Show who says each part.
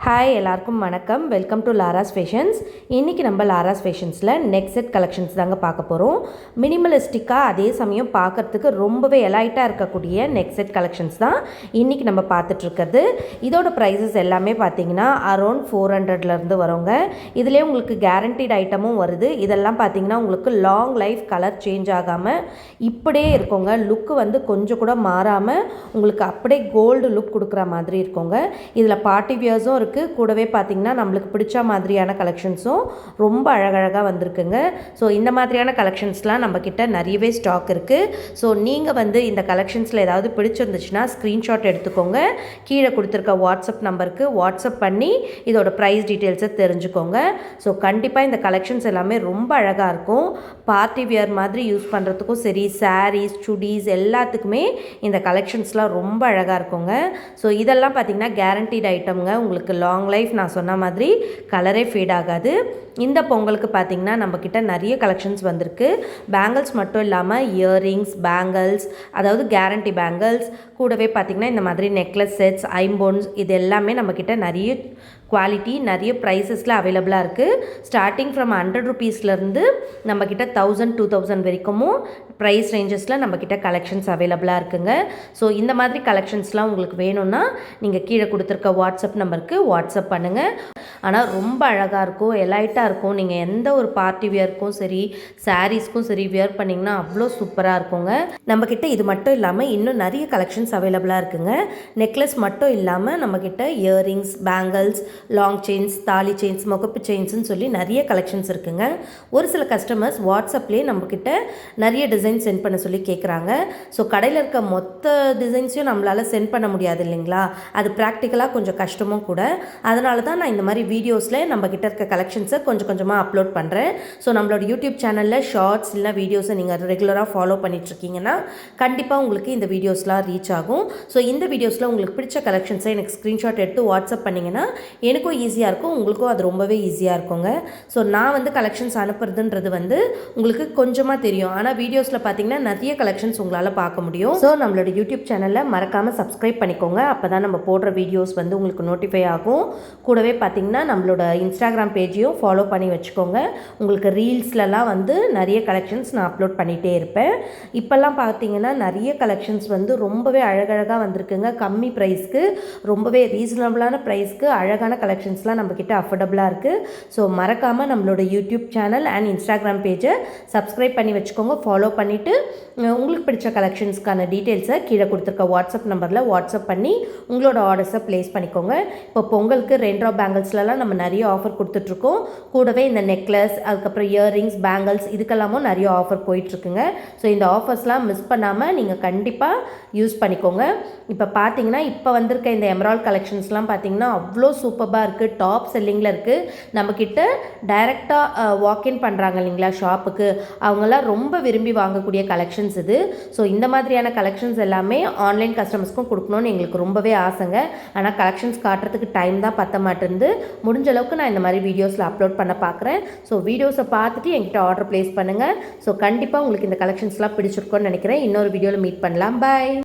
Speaker 1: Hi எல்லாருக்கும் வணக்கம். Welcome to Lara's fashions. இன்றைக்கி நம்ம லாராஸ் ஃபேஷன்ஸில் நெக் செட் கலெக்ஷன்ஸ் தாங்க பார்க்க போகிறோம். மினிமலிஸ்டிக்காக அதே சமயம் பார்க்குறதுக்கு ரொம்பவே எலைட்டாக இருக்கக்கூடிய நெக் செட் கலெக்ஷன்ஸ் தான் இன்றைக்கி நம்ம பார்த்துட்ருக்கிறது. இதோட ப்ரைஸஸ் எல்லாமே பார்த்திங்கன்னா அரௌண்ட் 400லேருந்து வருங்க. இதிலே உங்களுக்கு கேரண்டீட் ஐட்டமும் வருது. இதெல்லாம் பார்த்திங்கன்னா உங்களுக்கு லாங் லைஃப் கலர் சேஞ்ச் ஆகாமல் இப்படியே இருக்குங்க. லுக்கு வந்து கொஞ்சம் கூட மாறாமல் உங்களுக்கு அப்படியே கோல்டு லுக் கொடுக்குற மாதிரி இருக்குங்க. இதில் பார்ட்டி வியர்ஸும் இருக்குது. கூடவே பார்த்திங்கன்னா நம்மளுக்கு பிடிச்ச மாதிரியான கலெக்ஷன்ஸும் ரொம்ப அழகழகாக வந்திருக்குங்க. ஸோ இந்த மாதிரியான கலெக்ஷன்ஸ்லாம் நம்மக்கிட்ட நிறையவே ஸ்டாக் இருக்குது. ஸோ நீங்கள் வந்து இந்த கலெக்ஷன்ஸில் ஏதாவது பிடிச்சிருந்துச்சுன்னா ஸ்க்ரீன்ஷாட் எடுத்துக்கோங்க. கீழே கொடுத்துருக்க வாட்ஸ்அப் நம்பருக்கு வாட்ஸ்அப் பண்ணி இதோட ப்ரைஸ் டீட்டெயில்ஸை தெரிஞ்சுக்கோங்க. ஸோ கண்டிப்பாக இந்த கலெக்ஷன்ஸ் எல்லாமே ரொம்ப அழகாக இருக்கும். பார்ட்டி வியர் மாதிரி யூஸ் பண்ணுறதுக்கும் சரி, சாரீஸ், சுடிஸ் எல்லாத்துக்குமே இந்த கலெக்ஷன்ஸ்லாம் ரொம்ப அழகாக இருக்குங்க. ஸோ இதெல்லாம் பார்த்திங்கன்னா கேரண்டீட் ஐட்டம்ங்க. உங்களுக்கு லாங் லைஃப் நான் சொன்ன மாதிரி கலரே ஃபேட் ஆகாது. இந்த பொங்கலுக்கு பார்த்திங்கன்னா நம்மக்கிட்ட நிறைய கலெக்ஷன்ஸ் வந்திருக்கு. பேங்கிள்ஸ் மட்டும் இல்லாமல் இயரிங்ஸ், பேங்கிள்ஸ், அதாவது கேரண்டி பேங்கிள்ஸ், கூடவே பார்த்திங்கன்னா இந்த மாதிரி நெக்லஸ் செட்ஸ், ஐம்போன்ஸ், இது எல்லாமே நம்மக்கிட்ட நிறைய குவாலிட்டி நிறைய ப்ரைஸஸில் அவைலபிளாக இருக்குது. ஸ்டார்டிங் ஃப்ரம் 100 ருபீஸ்லேருந்து நம்மக்கிட்ட 1000, 2000 வரைக்கும் ப்ரைஸ் ரேஞ்சஸில் நம்மக்கிட்ட கலெக்ஷன்ஸ் அவைலபிளாக இருக்குங்க. ஸோ இந்த மாதிரி கலெக்ஷன்ஸ்லாம் உங்களுக்கு வேணும்னா நீங்கள் கீழே கொடுத்துருக்க வாட்ஸ்அப் நம்பருக்கு வாட்ஸ்அப் பண்ணுங்கள். ஆனால் ரொம்ப அழகாக இருக்கும், எலைட்டாக இருக்கும். நீங்கள் எந்த ஒரு பார்ட்டி வியருக்கும் சரி, சாரீஸ்க்கும் சரி வியர் பண்ணிங்கன்னா அவ்வளோ சூப்பராக இருக்குங்க. நம்மக்கிட்ட இது மட்டும் இல்லாமல் இன்னும் நிறைய கலெக்ஷன்ஸ் அவைலபிளாக இருக்குங்க. நெக்லஸ் மட்டும் இல்லாமல் நம்மக்கிட்ட இயரிங்ஸ், பேங்கிள்ஸ், லாங் செயின்ஸ், தாலி செயின்ஸ், முகப்பு செயின்ஸ்னு சொல்லி நிறைய கலெக்ஷன்ஸ் இருக்குங்க. ஒரு சில கஸ்டமர்ஸ் வாட்ஸ்அப்லேயே நம்மக்கிட்ட நிறைய டிசைன் சென்ட் பண்ண சொல்லி கேட்குறாங்க. ஸோ கடையில் இருக்க மொத்த டிசைன்ஸையும் நம்மளால் சென்ட் பண்ண முடியாது இல்லைங்களா? அது ப்ராக்டிக்கலாக கொஞ்சம் கஷ்டமும் கூட. அதனால தான் நான் இந்த மாதிரி வீடியோஸில் நம்மக்கிட்ட இருக்க கலெக்ஷன்ஸை கொஞ்சம் கொஞ்சமாக அப்லோட் பண்ணுறேன். ஸோ நம்மளோட யூடியூப் சேனலில் ஷார்ட்ஸ் இல்லை வீடியோஸை நீங்கள் ரெகுலராக ஃபாலோ பண்ணிகிட்ருக்கீங்கன்னா கண்டிப்பாக உங்களுக்கு இந்த வீடியோஸ்லாம் ரீச் ஆகும். ஸோ இந்த வீடியோஸில் உங்களுக்கு பிடிச்ச கலெக்ஷன்ஸை எனக்கு ஸ்க்ரீன்ஷாட் எடுத்து வாட்ஸ்அப் பண்ணிங்கன்னா எனக்கும் ஈஸியாக இருக்கும், உங்களுக்கும் அது ரொம்பவே ஈஸியாக இருக்குங்க. ஸோ நான் வந்து கலெக்ஷன்ஸ் அனுப்புறதுன்றது வந்து உங்களுக்கு கொஞ்சமாக தெரியும். ஆனால் வீடியோஸில் பார்த்தீங்கன்னா நிறைய கலெக்ஷன்ஸ் உங்களால் பார்க்க முடியும். ஸோ நம்மளோட யூடியூப் சேனலில் மறக்காமல் சப்ஸ்கிரைப் பண்ணிக்கோங்க. அப்போ தான் நம்ம போடுற வீடியோஸ் வந்து உங்களுக்கு நோட்டிஃபை ஆகும். கூடவே பார்த்தீங்கன்னா நம்மளோட இன்ஸ்டாகிராம் பேஜையும் ஃபாலோ பண்ணி வச்சுக்கோங்க. உங்களுக்கு ரீல்ஸ்லலாம் வந்து நிறைய கலெக்ஷன்ஸ் நான் அப்லோட் பண்ணிகிட்டே இருப்பேன். இப்போல்லாம் பார்த்தீங்கன்னா நிறைய கலெக்ஷன்ஸ் வந்து ரொம்பவே அழகழகாக வந்திருக்குங்க. கம்மி ப்ரைஸ்க்கு, ரொம்பவே ரீசனபிளான ப்ரைஸ்க்கு அழகான கலெக்ஷன்ஸ்லாம் நம்மக்கிட்ட அஃபோர்டபுளாக இருக்குது. ஸோ மறக்காமல் நம்மளோட யூடியூப் சேனல் அண்ட் இன்ஸ்டாகிராம் பேஜை சப்ஸ்கிரைப் பண்ணி வச்சுக்கோங்க. ஃபாலோ பண்ணிவிட்டு உங்களுக்கு பிடிச்ச கலெக்ஷன்ஸ்க்கான டீட்டெயில்ஸை கீழே கொடுத்துருக்க வாட்ஸ்அப் நம்பரில் வாட்ஸ்அப் பண்ணி உங்களோட ஆர்டர்ஸை ப்ளேஸ் பண்ணிக்கோங்க. இப்போ பொங்கலுக்கு ரெயின்ட்ரா பேங்கிள்ஸ்லாம் நம்ம நிறைய ஆஃபர் கொடுத்துட்ருக்கோம். கூடவே இந்த நெக்லஸ், அதுக்கப்புறம் இயரிங்ஸ், பேங்கிள்ஸ், இதுக்கெல்லாமும் நிறைய ஆஃபர் போயிட்டுருக்குங்க. ஸோ இந்த ஆஃபர்ஸ்லாம் மிஸ் பண்ணாமல் நீங்கள் கண்டிப்பாக் யூஸ் பண்ணிக்கோங்க. இப்போ பார்த்தீங்கன்னா இப்போ வந்திருக்க இந்த எமரால்ட் கலெக்ஷன்ஸ்லாம் பார்த்தீங்கன்னா அவ்வளோ சூப்பராக இருக்குது. டாப் செல்லிங்கில் இருக்குது. நம்மக்கிட்ட டைரெக்டாக வாக்இன் பண்ணுறாங்க இல்லைங்களா ஷாப்புக்கு, அவங்களாம் ரொம்ப விரும்பி வாங்கக்கூடிய கலெக்ஷன்ஸ் இது. ஸோ இந்த மாதிரியான கலெக்ஷன்ஸ் எல்லாமே ஆன்லைன் கஸ்டமர்ஸ்க்கும் கொடுக்கணும்னு எங்களுக்கு ரொம்பவே ஆசைங்க. ஆனால் கலெக்ஷன்ஸ் காட்டுறதுக்கு டைம் தான் பத்த மாட்டேருந்து. முடிஞ்ச அளவுக்கு நான் இந்த மாதிரி வீடியோஸில் அப்லோட் பண்ண பார்க்குறேன். ஸோ வீடியோஸை பார்த்துட்டு என்கிட்ட ஆர்டர் ப்ளேஸ் பண்ணுங்கள். ஸோ கண்டிப்பாக உங்களுக்கு இந்த கலெக்ஷன்ஸ்லாம் பிடிச்சிருக்கோன்னு நினைக்கிறேன். இன்னொரு வீடியோவில் மீட் பண்ணலாம். பாய்.